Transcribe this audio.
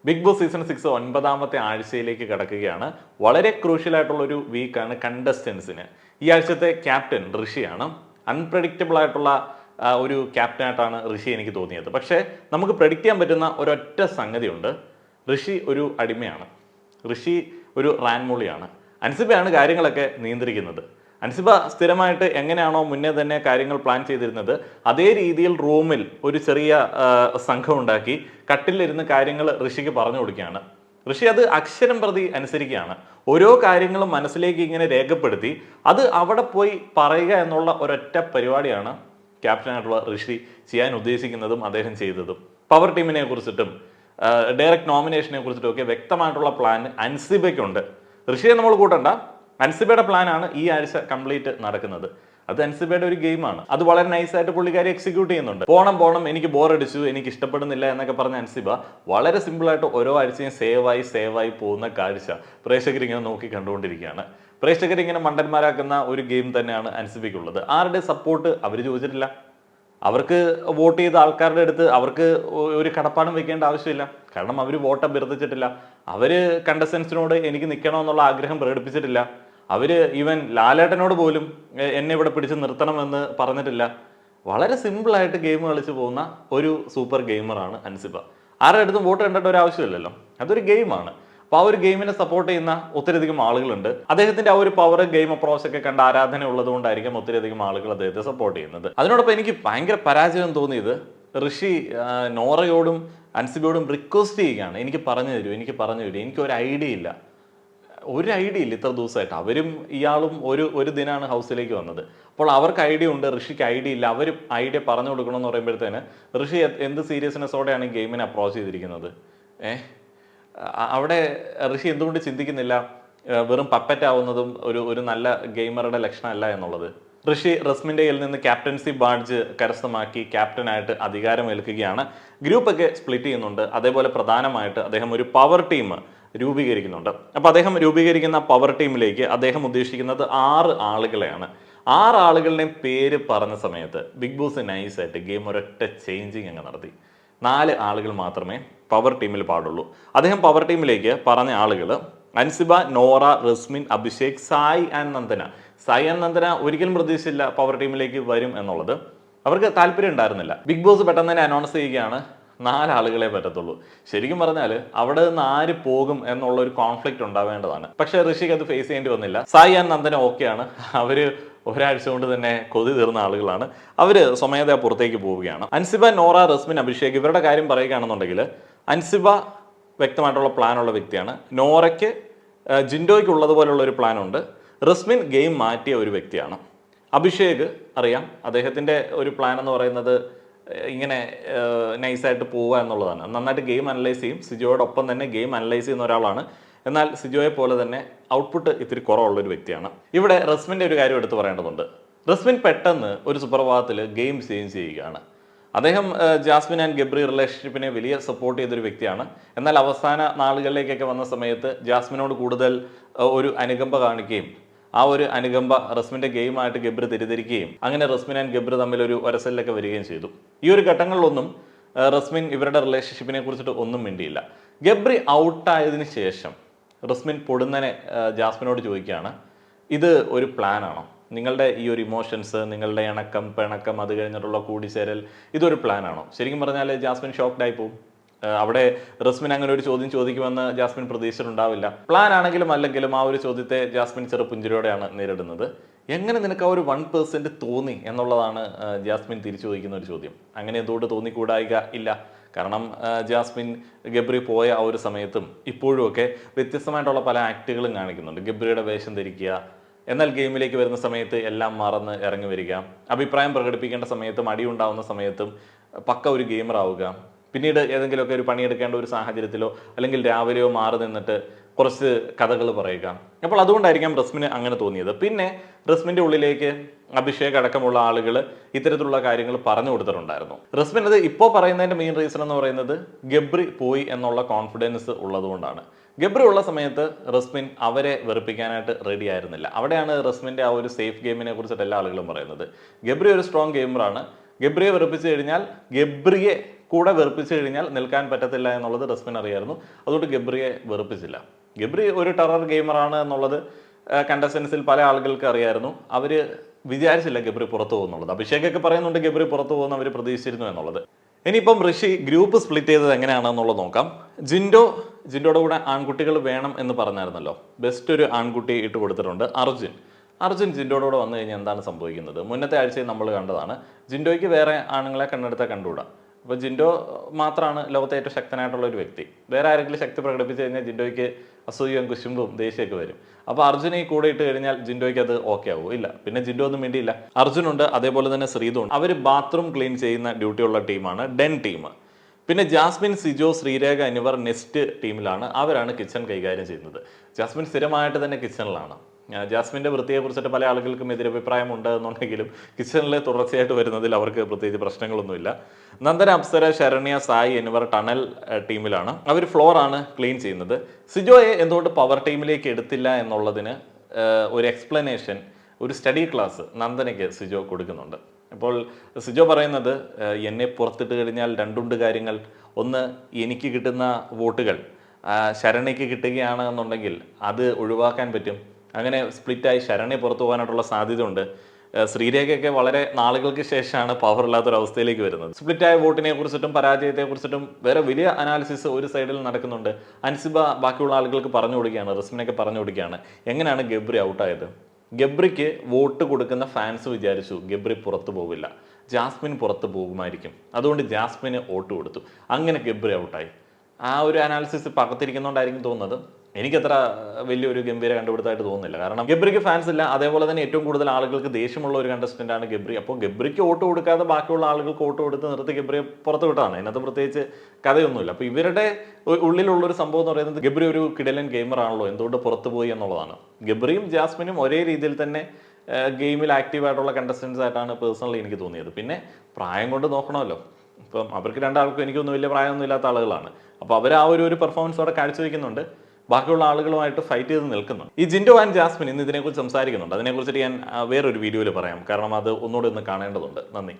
Big boss season 6 9ാമത്തെ ആഴ്ചയിലേക്ക് കടക്കുകയാണ്. വളരെ crucial ആയിട്ടുള്ള ഒരു വീക്കാണ് കണ്ടസ്റ്റൻസിന്. ഈ ആഴ്ചത്തെ ക്യാപ്റ്റൻ ഋഷിയാണ്. അൺപ്രഡിക്റ്റബിൾ ആയിട്ടുള്ള ഒരു ക്യാപ്റ്റനായിട്ടാണ് ഋഷി എനിക്ക് തോന്നിയത്. പക്ഷേ നമുക്ക് പ്രഡിക്റ്റ് ചെയ്യാൻ പറ്റുന്ന ഒരൊറ്റ സംഗതിയുണ്ട്. ഋഷി ഒരു അടിമയാണ്. ഋഷി ഒരു റാൻമൂളിയാണ്. അൻസിബയാണ് കാര്യങ്ങളൊക്കെ നിയന്ത്രിക്കുന്നത്. അൻസിബ സ്ഥിരമായിട്ട് എങ്ങനെയാണോ മുന്നേ തന്നെ കാര്യങ്ങൾ പ്ലാൻ ചെയ്തിരുന്നത്, അതേ രീതിയിൽ റൂമിൽ ഒരു ചെറിയ സംഘം ഉണ്ടാക്കി കട്ടിലിരുന്ന് കാര്യങ്ങൾ ഋഷിക്ക് പറഞ്ഞു കൊടുക്കുകയാണ്. ഋഷി അത് അക്ഷരം പ്രതി അനുസരിക്കുകയാണ്. ഓരോ കാര്യങ്ങളും മനസ്സിലേക്ക് ഇങ്ങനെ രേഖപ്പെടുത്തി അത് അവിടെ പോയി പറയുക എന്നുള്ള ഒരൊറ്റ പരിപാടിയാണ് ക്യാപ്റ്റനായിട്ടുള്ള ഋഷി ചെയ്യാൻ ഉദ്ദേശിക്കുന്നതും അദ്ദേഹം ചെയ്തതും. പവർ ടീമിനെ കുറിച്ചിട്ടും ഡയറക്റ്റ് നോമിനേഷനെ കുറിച്ചിട്ടും ഒക്കെ വ്യക്തമായിട്ടുള്ള പ്ലാൻ അൻസിബയ്ക്കുണ്ട്. ഋഷിയെ നമ്മൾ കൂട്ടണ്ട. അൻസിബയുടെ പ്ലാനാണ് ഈ ആഴ്ച കംപ്ലീറ്റ് നടക്കുന്നത്. അത് അൻസിബയുടെ ഒരു ഗെയിമാണ്. അത് വളരെ നൈസായിട്ട് പുള്ളിക്കാരി എക്സിക്യൂട്ട് ചെയ്യുന്നുണ്ട്. പോണം എനിക്ക് ബോറടിച്ചു, എനിക്ക് ഇഷ്ടപ്പെടുന്നില്ല എന്നൊക്കെ പറഞ്ഞ അൻസിബ വളരെ സിമ്പിളായിട്ട് ഓരോ ആഴ്ചയും സേവായി പോകുന്ന കാഴ്ച പ്രേക്ഷകരിങ്ങനെ നോക്കി കണ്ടുകൊണ്ടിരിക്കുകയാണ്. പ്രേക്ഷകരിങ്ങനെ മണ്ടന്മാരാക്കുന്ന ഒരു ഗെയിം തന്നെയാണ് അൻസിബയ്ക്കുള്ളത്. ആരുടെ സപ്പോർട്ട് അവർ ചോദിച്ചിട്ടില്ല. അവർക്ക് വോട്ട് ചെയ്ത ആൾക്കാരുടെ അടുത്ത് അവർക്ക് ഒരു കടപ്പാടും വെക്കേണ്ട ആവശ്യമില്ല. കാരണം അവർ വോട്ട് അഭ്യർത്ഥിച്ചിട്ടില്ല. അവർ കണ്ടസ്റ്റൻസിനോട് എനിക്ക് നിൽക്കണമെന്നുള്ള ആഗ്രഹം പ്രകടിപ്പിച്ചിട്ടില്ല. അവര് ഈവൻ ലാലേട്ടനോട് പോലും എന്നെ ഇവിടെ പിടിച്ച് നിർത്തണമെന്ന് പറഞ്ഞിട്ടില്ല. വളരെ സിമ്പിളായിട്ട് ഗെയിം കളിച്ച് പോകുന്ന ഒരു സൂപ്പർ ഗെയിമറാണ് അൻസിബ. ആരുടെ അടുത്തും വോട്ട് കണ്ടിട്ട് ഒരു ആവശ്യമില്ലല്ലോ. അതൊരു ഗെയിമാണ്. അപ്പോൾ ആ ഒരു ഗെയിമിനെ സപ്പോർട്ട് ചെയ്യുന്ന ഒത്തിരിയധികം ആളുകളുണ്ട്. അദ്ദേഹത്തിന്റെ ആ ഒരു പവർ ഗെയിം അപ്രോച്ച് ഒക്കെ കണ്ട ആരാധന ഉള്ളത് കൊണ്ടായിരിക്കും ഒത്തിരിയധികം ആളുകൾ അദ്ദേഹത്തെ സപ്പോർട്ട് ചെയ്യുന്നത്. അതിനോടൊപ്പം എനിക്ക് ഭയങ്കര പരാജയം തോന്നിയത് ഋഷി നോറയോടും അൻസിബയോടും റിക്വസ്റ്റ് ചെയ്യുകയാണ്. എനിക്ക് പറഞ്ഞു തരൂ, എനിക്ക് ഒരു ഐഡിയ ഇല്ല. ഇത്ര ദിവസമായിട്ട് അവരും ഇയാളും ഒരു ദിനാണ് ഹൗസിലേക്ക് വന്നത്. അപ്പോൾ അവർക്ക് ഐഡിയ ഉണ്ട്, ഋഷിക്ക് ഐഡിയ ഇല്ല. അവർ ഐഡിയ പറഞ്ഞു കൊടുക്കണമെന്ന് പറയുമ്പോഴത്തേന് ഋഷി എന്ത് സീരിയസ്നെസ്സോടെയാണ് ഈ ഗെയിമിനെ അപ്രോച്ച് ചെയ്തിരിക്കുന്നത്. അവിടെ ഋഷി എന്തുകൊണ്ട് ചിന്തിക്കുന്നില്ല വെറും പപ്പറ്റ് ആവുന്നതും ഒരു നല്ല ഗെയിമറുടെ ലക്ഷണമല്ല എന്നുള്ളത്. ഋഷി റസ്മിൻ്റെ കയ്യിൽ നിന്ന് ക്യാപ്റ്റൻസി ബാഡ്ജ് കരസ്ഥമാക്കി ക്യാപ്റ്റനായിട്ട് അധികാരമേൽക്കുകയാണ്. ഗ്രൂപ്പൊക്കെ സ്പ്ലിറ്റ് ചെയ്യുന്നുണ്ട്. അതേപോലെ പ്രധാനമായിട്ട് അദ്ദേഹം ഒരു പവർ ടീം രൂപീകരിക്കുന്നുണ്ട്. അപ്പോൾ അദ്ദേഹം രൂപീകരിക്കുന്ന പവർ ടീമിലേക്ക് അദ്ദേഹം ഉദ്ദേശിക്കുന്നത് 6 ആളുകളെയാണ്. 6 ആളുകളുടെയും പേര് പറഞ്ഞ സമയത്ത് ബിഗ് ബോസ് നൈസായിട്ട് ഗെയിം ഒരൊറ്റ ചേഞ്ചിങ് അങ്ങ് നടത്തി. 4 ആളുകൾ മാത്രമേ പവർ ടീമിൽ പാടുള്ളൂ. അദ്ദേഹം പവർ ടീമിലേക്ക് പറഞ്ഞ ആളുകൾ അൻസിബ, നോറ, റസ്മിൻ, അഭിഷേക്, സായ് ആൻഡ് നന്ദന ഒരിക്കലും പ്രതീക്ഷിച്ചില്ല പവർ ടീമിലേക്ക് വരും എന്നുള്ളത്. അവർക്ക് താല്പര്യം ഉണ്ടായിരുന്നില്ല. ബിഗ് ബോസ് പെട്ടെന്ന് തന്നെ അനൗൺസ് ചെയ്യുകയാണ് 4 ആളുകളെ പറ്റത്തുള്ളൂ. ശരിക്കും പറഞ്ഞാൽ അവിടെ നിന്ന് ആര് പോകും എന്നുള്ള ഒരു കോൺഫ്ലിക്റ്റ് ഉണ്ടാവേണ്ടതാണ്. പക്ഷേ ഋഷിക്ക് അത് ഫേസ് ചെയ്യേണ്ടി വന്നില്ല. സായി ആൻഡ് നന്ദന ഓക്കെയാണ്. അവര് ഒരാഴ്ച കൊണ്ട് തന്നെ കൊതി തീർന്ന ആളുകളാണ്. അവര് സ്വമേധയാ പുറത്തേക്ക് പോവുകയാണ്. അൻസിബ, നോറ, റസ്മിൻ, അഭിഷേക് ഇവരുടെ കാര്യം പറയുകയാണെന്നുണ്ടെങ്കിൽ അൻസിബ വ്യക്തമായിട്ടുള്ള പ്ലാനുള്ള വ്യക്തിയാണ്. നോറയ്ക്ക് ജിൻഡോയ്ക്ക് ഉള്ളതുപോലുള്ള ഒരു പ്ലാനുണ്ട്. റസ്മിൻ ഗെയിം മാറ്റിയ ഒരു വ്യക്തിയാണ്. അഭിഷേക് അറിയാം, അദ്ദേഹത്തിൻ്റെ ഒരു പ്ലാൻ എന്ന് പറയുന്നത് ഇങ്ങനെ നൈസായിട്ട് പോവുക എന്നുള്ളതാണ്. നന്നായിട്ട് ഗെയിം അനലൈസ് ചെയ്യും. സിജോയോടൊപ്പം തന്നെ ഗെയിം അനലൈസ് ചെയ്യുന്ന ഒരാളാണ്. എന്നാൽ സിജോയെ പോലെ തന്നെ ഔട്ട്പുട്ട് ഇത്തിരി കുറവുള്ളൊരു വ്യക്തിയാണ്. ഇവിടെ റസ്മിൻ്റെ ഒരു കാര്യം എടുത്ത് പറയേണ്ടതുണ്ട്. റസ്മിൻ പെട്ടെന്ന് ഒരു സുപ്രഭാതത്തിൽ ഗെയിം ചേഞ്ച് ചെയ്യുകയാണ്. അദ്ദേഹം ജാസ്മിൻ ആൻഡ് ഗബ്രി റിലേഷൻഷിപ്പിനെ വലിയ സപ്പോർട്ട് ചെയ്തൊരു വ്യക്തിയാണ്. എന്നാൽ അവസാന നാളുകളിലേക്കൊക്കെ വന്ന സമയത്ത് ജാസ്മിനോട് കൂടുതൽ ഒരു അനുകമ്പ കാണിക്കുകയും ആ ഒരു അനുകമ്പ റസ്മിൻ്റെ ഗെയിമായിട്ട് ഗബ്രി തെറ്റിദ്ധരിക്കുകയും അങ്ങനെ റസ്മിൻ ആൻഡ് ഗബ്രി തമ്മിൽ ഒരു ഒരസലിലൊക്കെ വരികയും ചെയ്തു. ഈ ഒരു ഘട്ടങ്ങളിലൊന്നും റസ്മിൻ ഇവരുടെ റിലേഷൻഷിപ്പിനെ കുറിച്ചിട്ട് ഒന്നും മിണ്ടിയില്ല. ഗബ്രി ഔട്ടായതിനു ശേഷം റസ്മിൻ പൊടുന്നനെ ജാസ്മിനോട് ചോദിക്കുകയാണ്, ഇത് ഒരു പ്ലാനാണോ? നിങ്ങളുടെ ഈ ഒരു ഇമോഷൻസ്, നിങ്ങളുടെ ഇണക്കം പിണക്കം, അത് കഴിഞ്ഞിട്ടുള്ള കൂടിച്ചേരൽ, ഇതൊരു പ്ലാനാണോ? ശരിക്കും പറഞ്ഞാൽ ജാസ്മിൻ ഷോക്ക്ഡായി പോകും. അവിടെ റസ്മിൻ അങ്ങനെ ഒരു ചോദ്യം ചോദിക്കുമെന്ന് ജാസ്മിൻ പ്രതീക്ഷിച്ചിട്ടുണ്ടാവില്ല. പ്ലാൻ ആണെങ്കിലും അല്ലെങ്കിലും ആ ഒരു ചോദ്യത്തെ ജാസ്മിൻ ചെറുപുഞ്ചിരിയോടെയാണ് നേരിടുന്നത്. എങ്ങനെ നിനക്ക് ആ ഒരു 1% തോന്നി എന്നുള്ളതാണ് ജാസ്മിൻ തിരിച്ചു ചോദിക്കുന്ന ഒരു ചോദ്യം. അങ്ങനെ എന്തുകൊണ്ട് തോന്നിക്കൂടായിക ഇല്ല. കാരണം ജാസ്മിൻ ഗബ്രി പോയ ആ ഒരു സമയത്തും ഇപ്പോഴും ഒക്കെ വ്യത്യസ്തമായിട്ടുള്ള പല ആക്ടുകളും കാണിക്കുന്നുണ്ട്. ഗബ്രിയുടെ വേഷം ധരിക്കുക, എന്നാൽ ഗെയിമിലേക്ക് വരുന്ന സമയത്ത് എല്ലാം മറന്ന് ഇറങ്ങി വരിക, അഭിപ്രായം പ്രകടിപ്പിക്കേണ്ട സമയത്തും അടിയുണ്ടാവുന്ന സമയത്തും പക്ക ഒരു ഗെയിമർ ആവുക, പിന്നീട് ഏതെങ്കിലുമൊക്കെ ഒരു പണിയെടുക്കേണ്ട ഒരു സാഹചര്യത്തിലോ അല്ലെങ്കിൽ രാവിലെയോ മാറി നിന്നിട്ട് കുറച്ച് കഥകൾ പറയുക. അപ്പോൾ അതുകൊണ്ടായിരിക്കാം റസ്മിന് അങ്ങനെ തോന്നിയത്. പിന്നെ റസ്മിൻ്റെ ഉള്ളിലേക്ക് അഭിഷേക് അടക്കമുള്ള ആളുകൾ ഇത്തരത്തിലുള്ള കാര്യങ്ങൾ പറഞ്ഞു കൊടുത്തിട്ടുണ്ടായിരുന്നു. റസ്മിൻ അത് ഇപ്പോൾ പറയുന്നതിൻ്റെ മെയിൻ റീസൺ എന്ന് പറയുന്നത് ഗബ്രി പോയി എന്നുള്ള കോൺഫിഡൻസ് ഉള്ളതുകൊണ്ടാണ്. ഗബ്രി ഉള്ള സമയത്ത് റസ്മിൻ അവരെ വെറുപ്പിക്കാനായിട്ട് റെഡി ആയിരുന്നില്ല. അവിടെയാണ് റസ്മിൻ്റെ ആ ഒരു സേഫ് ഗെയിമിനെ കുറിച്ചിട്ട് എല്ലാ ആളുകളും പറയുന്നത്. ഗബ്രി ഒരു സ്ട്രോങ് ഗെയിമറാണ്. ഗബ്രിയെ വെറുപ്പിച്ചു കഴിഞ്ഞാൽ ഗബ്രിയെ കൂടെ വെറുപ്പിച്ച് കഴിഞ്ഞാൽ നിൽക്കാൻ പറ്റത്തില്ല എന്നുള്ളത് റസ്മിൻ അറിയായിരുന്നു. അതുകൊണ്ട് ഗബ്രിയെ വെറുപ്പിച്ചില്ല. ഗബ്രി ഒരു ടെറർ ഗെയിമറാണ് എന്നുള്ളത് കണ്ടസ്റ്റൻസിൽ പല ആളുകൾക്ക് അറിയായിരുന്നു. അവർ വിചാരിച്ചില്ല ഗബ്രി പുറത്തു പോകുന്നുള്ളത്. അഭിഷേകൊക്കെ പറയുന്നുണ്ട് ഗബ്രി പുറത്തു പോകുന്ന അവർ പ്രതീക്ഷിച്ചിരുന്നു എന്നുള്ളത്. ഇനിയിപ്പം ഋഷി ഗ്രൂപ്പ് സ്പ്ലിറ്റ് ചെയ്തത് എങ്ങനെയാണെന്നുള്ളത് നോക്കാം. ജിൻഡോയുടെ കൂടെ ആൺകുട്ടികൾ വേണം എന്ന് പറഞ്ഞായിരുന്നല്ലോ. ബെസ്റ്റ് ഒരു ആൺകുട്ടി ഇട്ട് കൊടുത്തിട്ടുണ്ട് അർജുൻ ജിൻഡോയുടെ കൂടെ വന്നു കഴിഞ്ഞാൽ എന്താണ് സംഭവിക്കുന്നത്? മുന്നത്തെ ആഴ്ചയിൽ നമ്മൾ കണ്ടതാണ്. ജിൻഡോയ്ക്ക് വേറെ ആണുങ്ങളെ കണ്ടെടുത്താൽ കണ്ടുകൂടാ. അപ്പോൾ ജിൻഡോ മാത്രമാണ് ലോകത്തെ ഏറ്റവും ശക്തനായിട്ടുള്ള ഒരു വ്യക്തി. വേറെ ആരെങ്കിലും ശക്തി പ്രകടിപ്പിച്ചു കഴിഞ്ഞാൽ ജിൻഡോയ്ക്ക് അസൂയയും കുശുമ്പും ദേഷ്യമൊക്കെ വരും. അപ്പോൾ അർജുനെ ഈ കൂടെ ഇട്ട് കഴിഞ്ഞാൽ ജിൻഡോയ്ക്ക് അത് ഓക്കെ ആവും. ഇല്ല, പിന്നെ ജിൻഡോ ഒന്നും വേണ്ടിയില്ല. അർജുനുണ്ട്, അതേപോലെ തന്നെ ശ്രീതു ഉണ്ട്. അവർ ബാത്റൂം ക്ലീൻ ചെയ്യുന്ന ഡ്യൂട്ടിയുള്ള ടീമാണ് ഡെൻ ടീം. പിന്നെ ജാസ്മിൻ, സിജോ, ശ്രീരേഖ എന്നിവർ നെക്സ്റ്റ് ടീമിലാണ്. അവരാണ് കിച്ചൺ കൈകാര്യം ചെയ്യുന്നത്. ജാസ്മിൻ സ്ഥിരമായിട്ട് തന്നെ കിച്ചണിലാണ്. ജാസ്മിൻ്റെ വൃത്തിയെക്കുറിച്ചിട്ട് പല ആളുകൾക്കും എതിരഭിപ്രായം ഉണ്ട് എന്നുണ്ടെങ്കിലും കിച്ചണിൽ തുടർച്ചയായിട്ട് വരുന്നതിൽ അവർക്ക് പ്രത്യേകിച്ച് പ്രശ്നങ്ങളൊന്നുമില്ല. നന്ദന, അപ്സര, ശരണ്യ, സായി എന്നിവർ ടണൽ ടീമിലാണ്. അവർ ഫ്ലോറാണ് ക്ലീൻ ചെയ്യുന്നത്. സിജോയെ എന്തുകൊണ്ട് പവർ ടീമിലേക്ക് എടുത്തില്ല എന്നുള്ളതിന് ഒരു എക്സ്പ്ലനേഷൻ, ഒരു സ്റ്റഡി ക്ലാസ് നന്ദനയ്ക്ക് സിജോ കൊടുക്കുന്നുണ്ട്. അപ്പോൾ സിജോ പറയുന്നത്, എന്നെ പുറത്തിട്ട് കഴിഞ്ഞാൽ രണ്ടുണ്ട് കാര്യങ്ങൾ. ഒന്ന്, എനിക്ക് കിട്ടുന്ന വോട്ടുകൾ ശരണ്യയ്ക്ക് കിട്ടുകയാണ് എന്നുണ്ടെങ്കിൽ അത് ഒഴിവാക്കാൻ പറ്റും. അങ്ങനെ സ്പ്ലിറ്റായി ശരണ്യ പുറത്തു പോകാനായിട്ടുള്ള സാധ്യതയുണ്ട്. ശ്രീരേഖയൊക്കെ വളരെ നാളുകൾക്ക് ശേഷമാണ് പവർ ഇല്ലാത്തൊരവസ്ഥയിലേക്ക് വരുന്നത്. സ്പ്ലിറ്റായ വോട്ടിനെ കുറിച്ചിട്ടും പരാജയത്തെക്കുറിച്ചിട്ടും വേറെ വലിയ അനാലിസിസ് ഒരു സൈഡിൽ നടക്കുന്നുണ്ട്. അൻസിബ ബാക്കിയുള്ള ആളുകൾക്ക് പറഞ്ഞു കൊടുക്കുകയാണ്, റസ്മിനൊക്കെ പറഞ്ഞു കൊടുക്കുകയാണ് എങ്ങനെയാണ് ഗബ്രി ഔട്ടായത്. ഗബ്രിക്ക് വോട്ട് കൊടുക്കുന്ന ഫാൻസ് വിചാരിച്ചു ഗബ്രി പുറത്തു പോകില്ല, ജാസ്മിൻ പുറത്ത് പോകുമായിരിക്കും, അതുകൊണ്ട് ജാസ്മിന് വോട്ട് കൊടുത്തു. അങ്ങനെ ഗബ്രി ഔട്ടായി. ആ ഒരു അനാലിസിസ് പകത്തിരിക്കുന്നതുകൊണ്ടായിരിക്കും തോന്നുന്നത്. എനിക്കത്ര വലിയൊരു ഗംഭീര കണ്ടുപിടുത്തമായിട്ട് തോന്നുന്നില്ല. കാരണം ഗബ്രിക്ക് ഫാൻസ് ഇല്ല. അതേപോലെ തന്നെ ഏറ്റവും കൂടുതൽ ആളുകൾക്ക് ദേഷ്യമുള്ള ഒരു കണ്ടസ്റ്റൻ്റാണ് ഗബ്രി. അപ്പോൾ ഗബ്രിക്ക് വോട്ട് കൊടുക്കാതെ ബാക്കിയുള്ള ആളുകൾക്ക് വോട്ട് കൊടുത്ത് നിർത്തി ഗബ്രിയെ പുറത്ത് വിട്ടതാണ്. ഇതിനകത്ത് പ്രത്യേകിച്ച് കഥയൊന്നുമില്ല. അപ്പോൾ ഇവരുടെ ഉള്ളിലുള്ളൊരു സംഭവം എന്ന് പറയുന്നത് ഗബ്രി ഒരു കിടലൻ ഗെയിമറാണല്ലോ, എന്തുകൊണ്ട് പുറത്ത് പോയി എന്നുള്ളതാണ്. ഗബ്രിയും ജാസ്മിനും ഒരേ രീതിയിൽ തന്നെ ഗെയിമിൽ ആക്റ്റീവായിട്ടുള്ള കണ്ടസ്റ്റൻസ് ആയിട്ടാണ് പേഴ്സണലി എനിക്ക് തോന്നിയത്. പിന്നെ പ്രായം കൊണ്ട് നോക്കണമല്ലോ. ഇപ്പം അവർക്ക് രണ്ടാൾക്കും എനിക്കൊന്നും വലിയ പ്രായമൊന്നും ഇല്ലാത്ത ആളുകളാണ്. അപ്പോൾ അവർ ആ ഒരു പെർഫോമൻസ് അവിടെ കാഴ്ചവെക്കുന്നുണ്ട്. ബാക്കിയുള്ള ആളുകളുമായിട്ട് ഫൈറ്റ് ചെയ്ത് നിൽക്കുന്നുണ്ട്. ഈ ജിൻഡോ ആൻഡ് ജാസ്മിൻ ഇന്ന് ഇതിനെക്കുറിച്ച് സംസാരിക്കുന്നുണ്ട്. അതിനെക്കുറിച്ചിട്ട് ഞാൻ വേറൊരു വീഡിയോയിൽ പറയാം. കാരണം അത് ഒന്നുകൂടി ഒന്ന് കാണേണ്ടതുണ്ട്. നന്ദി.